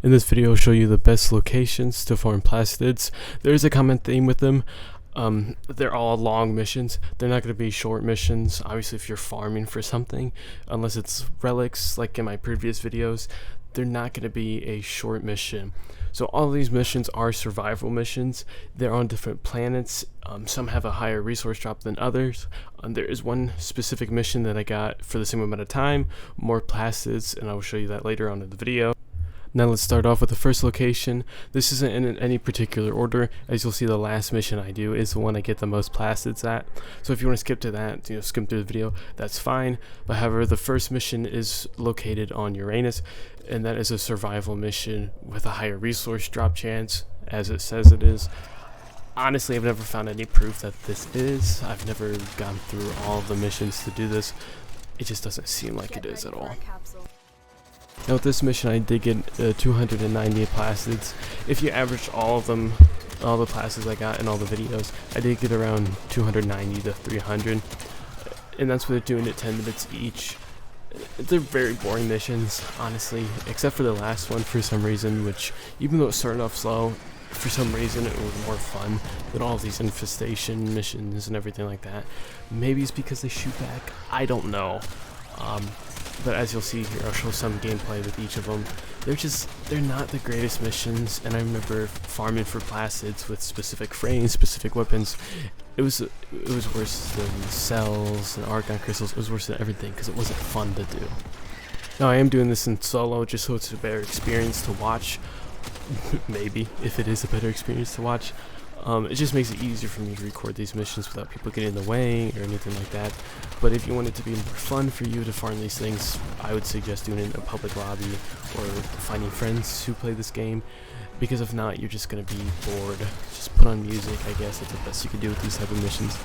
In this video, I'll show you the best locations to farm plastids. There's a common theme with them. They're all long missions. They're not going to be short missions. Obviously, if you're farming for something, unless it's relics like in my previous videos, they're not going to be a short mission. So all of these missions are survival missions. They're on different planets. Some have a higher resource drop than others. There is one specific mission that I got for the same amount of time, more plastids, and I will show you that later on in the video. Now let's start off with the first location. This isn't in any particular order. As you'll see, the last mission I do is the one I get the most plastids at. So if you want to skip to that, skim through the video, that's fine. But however, the first mission is located on Uranus, and that is a survival mission with a higher resource drop chance, as it says it is. Honestly, I've never found any proof that this is. I've never gone through all of the missions to do this. It just doesn't seem like it is at all. Now with this mission I did get 290 plastids. If you average all of them, all the plastids I got in all the videos, I did get around 290 to 300. And that's with doing it 10 minutes each. They're very boring missions, honestly, except for the last one for some reason, which even though it started off slow, for some reason it was more fun than all of these infestation missions and everything like that. Maybe it's because they shoot back, I don't know. But as you'll see here, I'll show some gameplay with each of them. They're not the greatest missions, and I remember farming for plastids with specific frames, specific weapons. It was worse than cells and argon crystals. It was worse than everything because it wasn't fun to do. Now I am doing this in solo just so it's a better experience to watch. Maybe, if it is a better experience to watch. It just makes it easier for me to record these missions without people getting in the way or anything like that. But if you want it to be more fun for you to farm these things, I would suggest doing it in a public lobby or finding friends who play this game, because if not, you're just going to be bored. Just put on music, I guess that's the best you can do with these type of missions.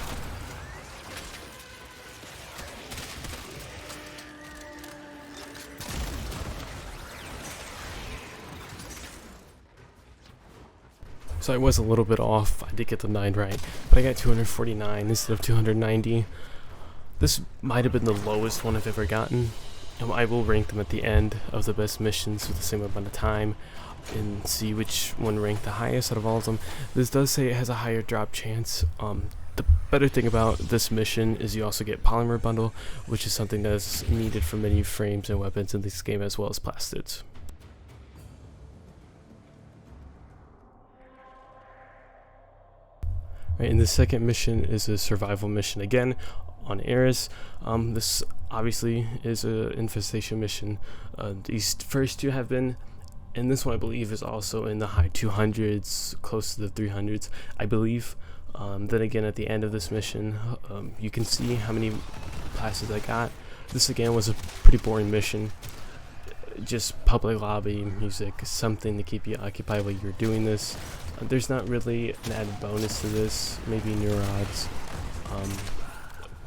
So I was a little bit off. I did get the 9 right, but I got 249 instead of 290. This might have been the lowest one I've ever gotten. I will rank them at the end of the best missions with the same amount of time and see which one ranked the highest out of all of them. This does say it has a higher drop chance. The better thing about this mission is you also get polymer bundle, which is something that is needed for many frames and weapons in this game as well as plastids. Right, and the second mission is a survival mission again on aeris. This obviously is an infestation mission. These first two have been, and this one I believe is also in the high 200s, close to the 300s, I believe. Then again, at the end of this mission, you can see how many plastids I got. This again was a pretty boring mission. Just public lobby music, something to keep you occupied while you're doing this. There's not really an added bonus to this, maybe neurods,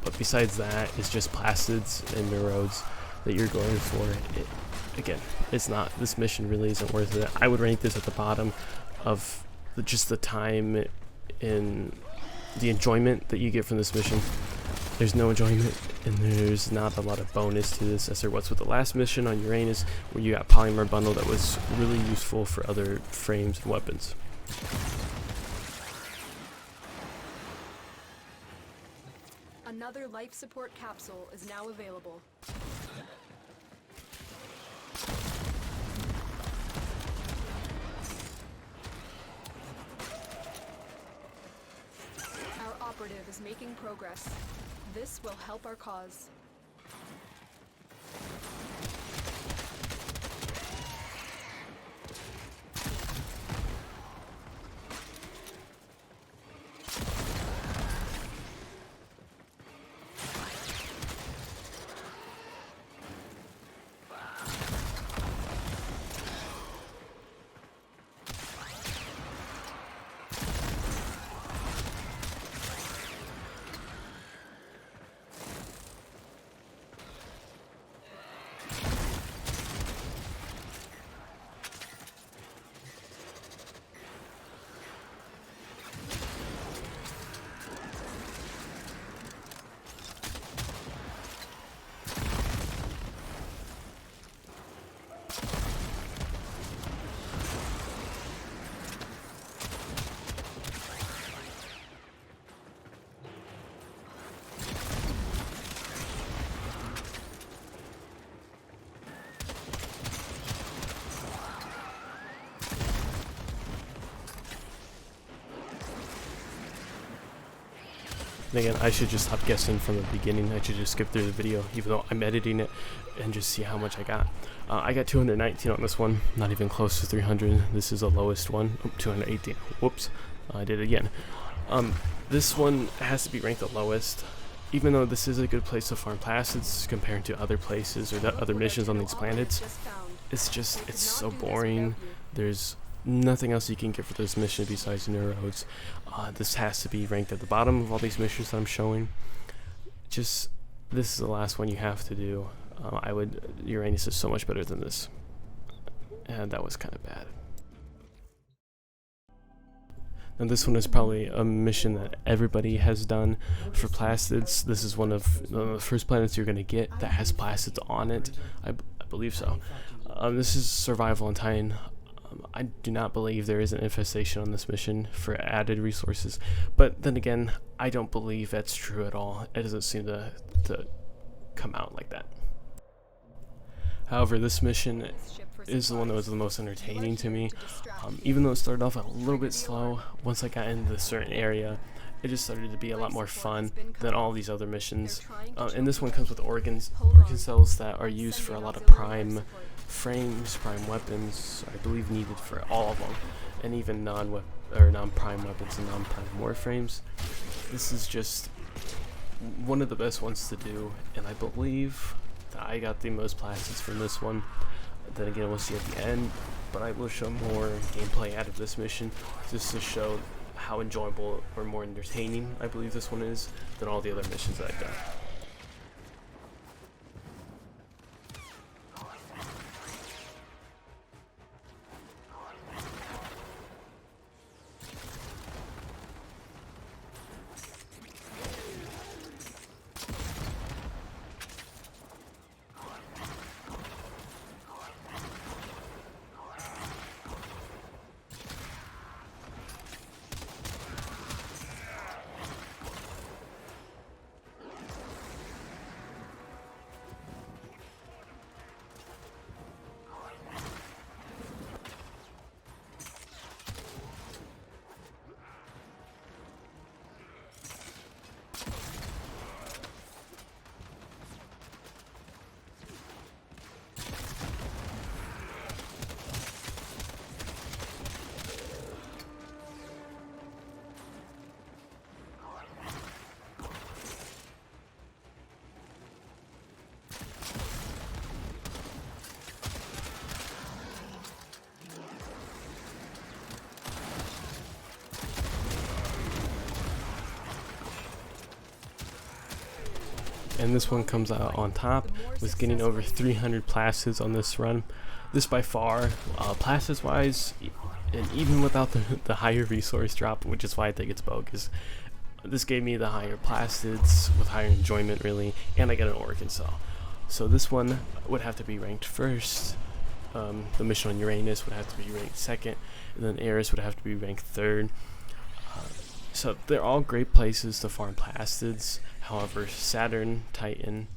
but besides that, it's just plastids and neurods that you're going for. Again, it's not, this mission really isn't worth it. I would rank this at the bottom of just the time and the enjoyment that you get from this mission. There's no enjoyment, and there's not a lot of bonus to this, as there was with the last mission on Uranus, where you got polymer bundle that was really useful for other frames and weapons. Another life support capsule is now available. Our operative is making progress. This will help our cause. And again, I should just stop guessing from the beginning. I should just skip through the video, even though I'm editing it, and just see how much I got. I got 219 on this one, not even close to 300. This is the lowest one. Oh, 218. Whoops, I did it again. This one has to be ranked the lowest. Even though this is a good place to farm plastids compared to other places or the other missions on these planets, it's so boring. There's nothing else you can get for this mission besides neurodes. This has to be ranked at the bottom of all these missions that I'm showing. This is the last one you have to do. Uranus is so much better than this. And that was kind of bad. Now this one is probably a mission that everybody has done for plastids. This is one of the first planets you're going to get that has plastids on it. I believe so. This is survival on Titan. I do not believe there is an infestation on this mission for added resources. But then again, I don't believe that's true at all. It doesn't seem to come out like that. However, this mission is the one that was the most entertaining to me. Even though it started off a little bit slow, once I got into a certain area, it just started to be a lot more fun than all these other missions. And this one comes with organ cells that are used for a lot of prime frames, prime weapons, I believe needed for all of them, and even non-prime weapons and non-prime warframes. This is just one of the best ones to do, and I believe that I got the most plastids from this one. Then again, we'll see at the end, but I will show more gameplay out of this mission just to show how enjoyable or more entertaining I believe this one is than all the other missions that I've done. And this one comes out on top with getting over 300 plastids on this run. This by far, plastids wise, and even without the higher resource drop, which is why I think it's bogus, this gave me the higher plastids with higher enjoyment really, and I got an organ cell. So this one would have to be ranked first. The mission on Uranus would have to be ranked second, and then aeris would have to be ranked third. So they're all great places to farm plastids. However, Saturn, Titan,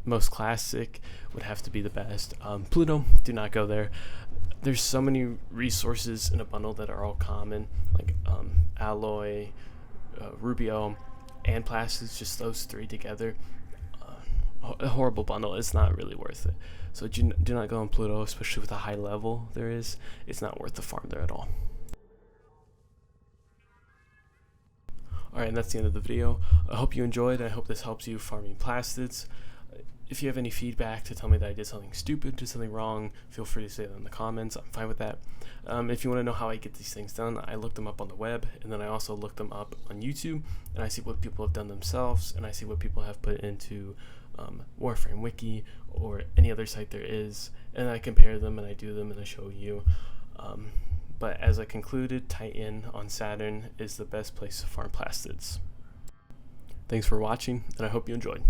most classic, would have to be the best. Pluto, do not go there. There's so many resources in a bundle that are all common, like alloy, rubio, and plastids. Just those three together. A horrible bundle. It's not really worth it. So do not go on Pluto, especially with the high level there is. It's not worth the farm there at all. Alright, and that's the end of the video. I hope you enjoyed. I hope this helps you farming plastids. If you have any feedback to tell me that I did something stupid, did something wrong, feel free to say that in the comments. I'm fine with that. If you want to know how I get these things done, I look them up on the web, and then I also look them up on YouTube, and I see what people have done themselves, and I see what people have put into Warframe Wiki or any other site there is, and I compare them and I do them and I show you. But as I concluded, Titan on Saturn is the best place to farm plastids. Thanks for watching, and I hope you enjoyed.